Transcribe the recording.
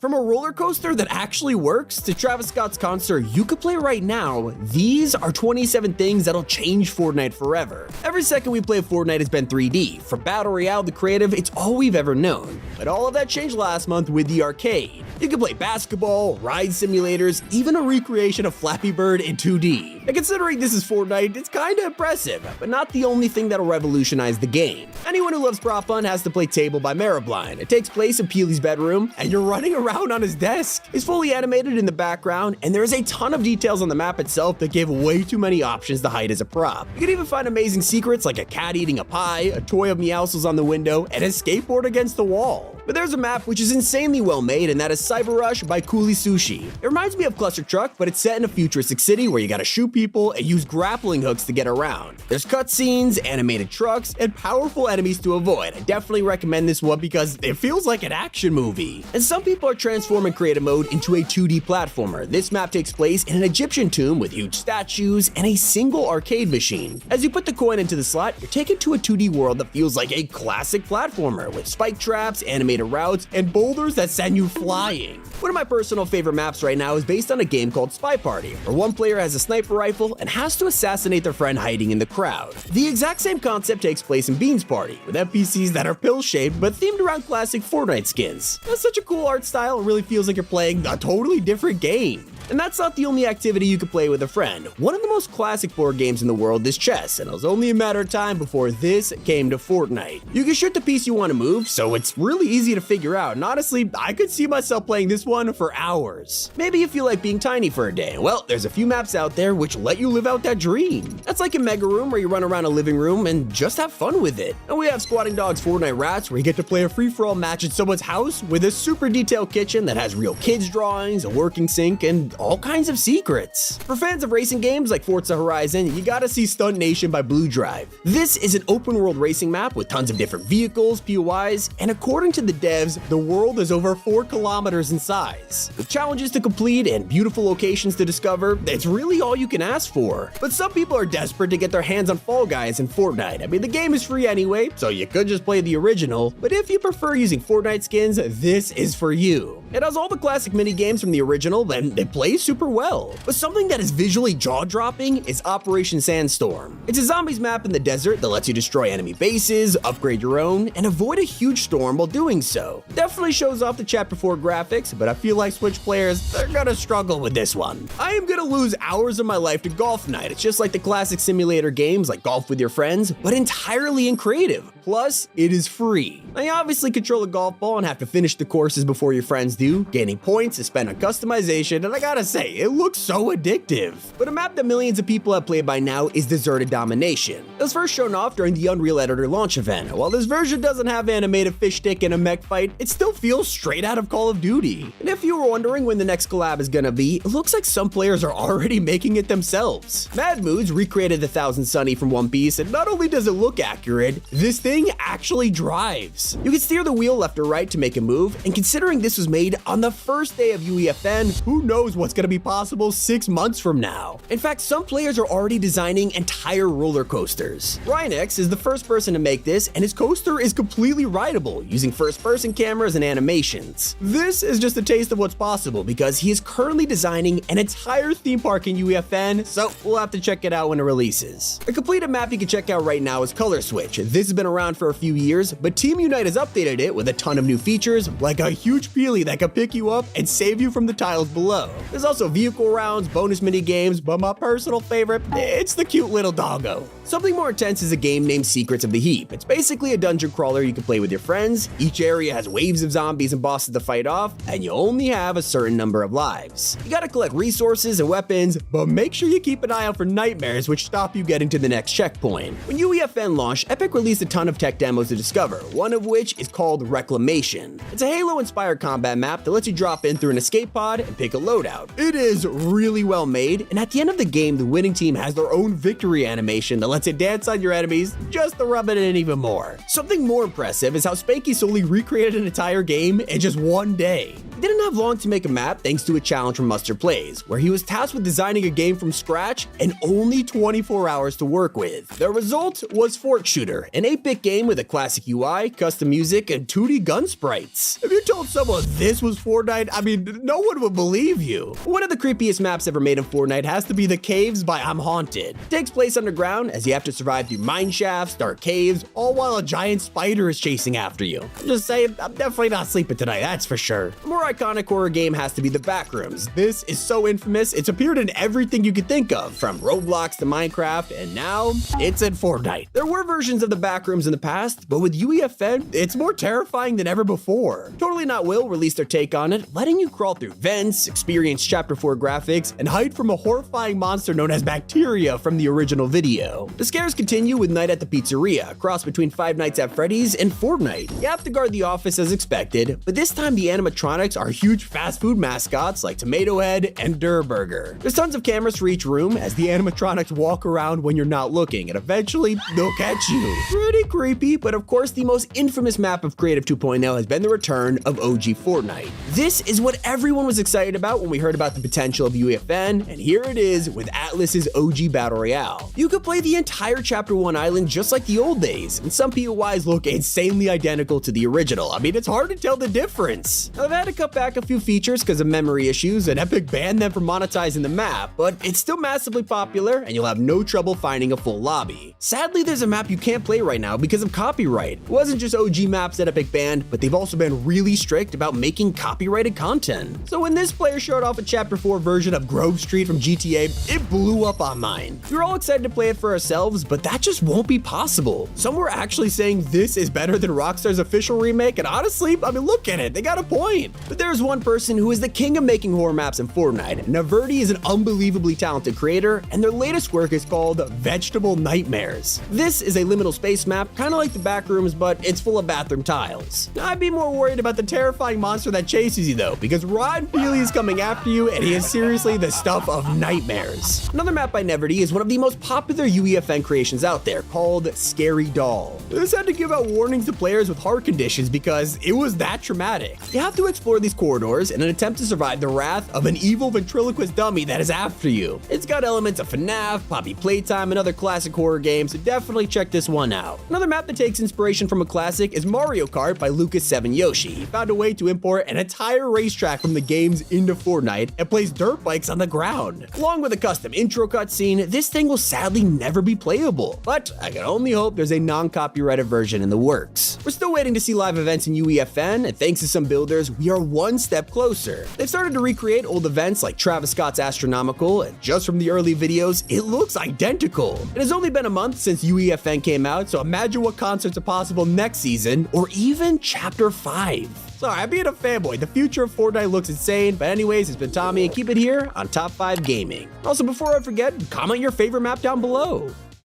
From a roller coaster that actually works to Travis Scott's concert you could play right now, these are 27 things that'll change Fortnite forever. Every second we play Fortnite has been 3D. From Battle Royale to creative, it's all we've ever known. But all of that changed last month with the arcade. You can play basketball, ride simulators, even a recreation of Flappy Bird in 2D. And considering this is Fortnite, it's kinda impressive, but not the only thing that'll revolutionize the game. Anyone who loves prop fun has to play Table by Maribline. It takes place in Peely's bedroom, and you're running around on his desk. It's fully animated in the background, and there's a ton of details on the map itself that give way too many options to hide as a prop. You can even find amazing secrets like a cat eating a pie, a toy of Meowscles on the window, and a skateboard against the wall. But there's a map which is insanely well made, and that is Cyber Rush by Cooley Sushi. It reminds me of Cluster Truck, but it's set in a futuristic city where you gotta shoot people and use grappling hooks to get around. There's cutscenes, animated trucks, and powerful enemies to avoid. I definitely recommend this one because it feels like an action movie. And some people are transforming creative mode into a 2D platformer. This map takes place in an Egyptian tomb with huge statues and a single arcade machine. As you put the coin into the slot, you're taken to a 2D world that feels like a classic platformer with spike traps, animated routes, and boulders that send you flying. One of my personal favorite maps right now is based on a game called Spy Party, where one player has a sniper rifle and has to assassinate their friend hiding in the crowd. The exact same concept takes place in Beans Party, with NPCs that are pill-shaped but themed around classic Fortnite skins. That's such a cool art style, it really feels like you're playing a totally different game. And that's not the only activity you can play with a friend. One of the most classic board games in the world is chess, and it was only a matter of time before this came to Fortnite. You can shoot the piece you want to move, so it's really easy to figure out, and honestly, I could see myself playing this one for hours. Maybe you feel like being tiny for a day. Well, there's a few maps out there which let you live out that dream. That's like a Mega Room where you run around a living room and just have fun with it. And we have Squatting Dogs Fortnite Rats where you get to play a free-for-all match at someone's house with a super detailed kitchen that has real kids drawings, a working sink, and all kinds of secrets. For fans of racing games like Forza Horizon, you gotta see Stunt Nation by Blue Drive. This is an open world racing map with tons of different vehicles, POIs, and according to the devs, the world is over 4 kilometers in size. With challenges to complete and beautiful locations to discover, it's really all you can ask for. But some people are desperate to get their hands on Fall Guys in Fortnite. I mean, the game is free anyway, so you could just play the original, but if you prefer using Fortnite skins, this is for you. It has all the classic mini games from the original, and it plays super well. But something that is visually jaw-dropping is Operation Sandstorm. It's a zombies map in the desert that lets you destroy enemy bases, upgrade your own, and avoid a huge storm while doing so. It definitely shows off the Chapter 4 graphics, but I feel like Switch players, they're gonna struggle with this one. I am gonna lose hours of my life to Golf Night. It's just like the classic simulator games like Golf with Your Friends, but entirely in creative. Plus, it is free. Now you obviously control a golf ball and have to finish the courses before your friends do, gaining points to spend on customization, and I gotta say, it looks so addictive. But a map that millions of people have played by now is Deserted Domination. It was first shown off during the Unreal Editor launch event. While this version doesn't have animated fish stick and a mech fight, it still feels straight out of Call of Duty. And if you were wondering when the next collab is gonna be, it looks like some players are already making it themselves. Mad Moods recreated the Thousand Sunny from One Piece, and not only does it look accurate, this thing actually drives. You can steer the wheel left or right to make a move, and considering this was made on the first day of UEFN, who knows what's gonna be possible 6 months from now. In fact, some players are already designing entire roller coasters. RyanX is the first person to make this, and his coaster is completely rideable, using first-person cameras and animations. This is just a taste of what's possible because he is currently designing an entire theme park in UEFN, so we'll have to check it out when it releases. A completed map you can check out right now is Color Switch. This has been around for a few years, but Team Unite has updated it with a ton of new features, like a huge peely that can pick you up and save you from the tiles below. There's also vehicle rounds, bonus mini games, but my personal favorite, it's the cute little doggo. Something more intense is a game named Secrets of the Heap. It's basically a dungeon crawler you can play with your friends. Each area has waves of zombies and bosses to fight off, and you only have a certain number of lives. You gotta collect resources and weapons, but make sure you keep an eye out for nightmares which stop you getting to the next checkpoint. When UEFN launched, Epic released a ton of tech demos to discover, one of which is called Reclamation. It's a Halo-inspired combat map that lets you drop in through an escape pod and pick a loadout. It is really well made, and at the end of the game, the winning team has their own victory animation that lets it dance on your enemies just to rub it in even more. Something more impressive is how Spanky solely recreated an entire game in just one day. He didn't have long to make a map thanks to a challenge from Mustard Plays, where he was tasked with designing a game from scratch and only 24 hours to work with. The result was Fort Shooter, an 8-bit game with a classic UI, custom music, and 2D gun sprites. If you told someone this was Fortnite, I mean, no one would believe you. One of the creepiest maps ever made in Fortnite has to be the Caves by I'm Haunted. It takes place underground as you have to survive through mine shafts, dark caves, all while a giant spider is chasing after you. I'm just saying, I'm definitely not sleeping tonight, that's for sure. A more iconic horror game has to be the Backrooms. This is so infamous, it's appeared in everything you could think of, from Roblox to Minecraft, and now it's in Fortnite. There were versions of the Backrooms in the past, but with UEFN, it's more terrifying than ever before. Totally Not Will released their take on it, letting you crawl through vents, experience Chapter 4 graphics, and hide from a horrifying monster known as Bacteria from the original video. The scares continue with Night at the Pizzeria, a cross between Five Nights at Freddy's and Fortnite. You have to guard the office as expected, but this time the animatronics are huge fast food mascots like Tomato Head and Durr Burger. There's tons of cameras for each room as the animatronics walk around when you're not looking, and eventually they'll catch you. Pretty creepy, but of course the most infamous map of Creative 2.0 has been the return of OG Fortnite. This is what everyone was excited about when we heard about the potential of UEFN, and here it is with Atlas's OG Battle Royale. You could play the entire Chapter 1 island just like the old days, and some POIs look insanely identical to the original. I mean, it's hard to tell the difference. Now, I've had to cut back a few features because of memory issues, and Epic banned them from monetizing the map, but it's still massively popular, and you'll have no trouble finding a full lobby. Sadly, there's a map you can't play right now because of copyright. It wasn't just OG maps that Epic banned, but they've also been really strict about making copyrighted content. So when this player showed off a Chapter 4 version of Grove Street from GTA, it blew up online. We were all excited to play it for ourselves, but that just won't be possible. Some were actually saying this is better than Rockstar's official remake, and honestly, I mean, look at it, they got a point. But there's one person who is the king of making horror maps in Fortnite. Naverdi is an unbelievably talented creator, and their latest work is called Vegetable Nightmares. This is a liminal space map, kind of like the Backrooms, but it's full of bathroom tiles. I'd be more worried about the terrifying monster that chases you though, because Ron Peely is coming after you, and he is seriously the stuff of nightmares. Another map by Naverdi is one of the most popular UEFN creations out there, called Scary Doll. This had to give out warnings to players with heart conditions because it was that traumatic. You have to explore these corridors in an attempt to survive the wrath of an evil ventriloquist dummy that is after you. It's got elements of FNAF, Poppy Playtime, and other classic horror games, so definitely check this one out. Another map that takes inspiration from a classic is Mario Kart by Lucas7 Yoshi. He found a way to import an entire racetrack from the games into Fortnite and place dirt bikes on the ground. Along with a custom intro cutscene, this thing will sadly never be playable, but I can only hope there's a non-copyrighted version in the works. We're still waiting to see live events in UEFN, and thanks to some builders, we are one step closer. They've started to recreate old events like Travis Scott's Astronomical, and just from the early videos, it looks identical. It has only been a month since UEFN came out, so imagine what concerts are possible next season, or even Chapter 5. Sorry, I'm being a fanboy. The future of Fortnite looks insane, but anyways, it's been Tommy, and keep it here on Top 5 Gaming. Also, before I forget, comment your favorite map down below.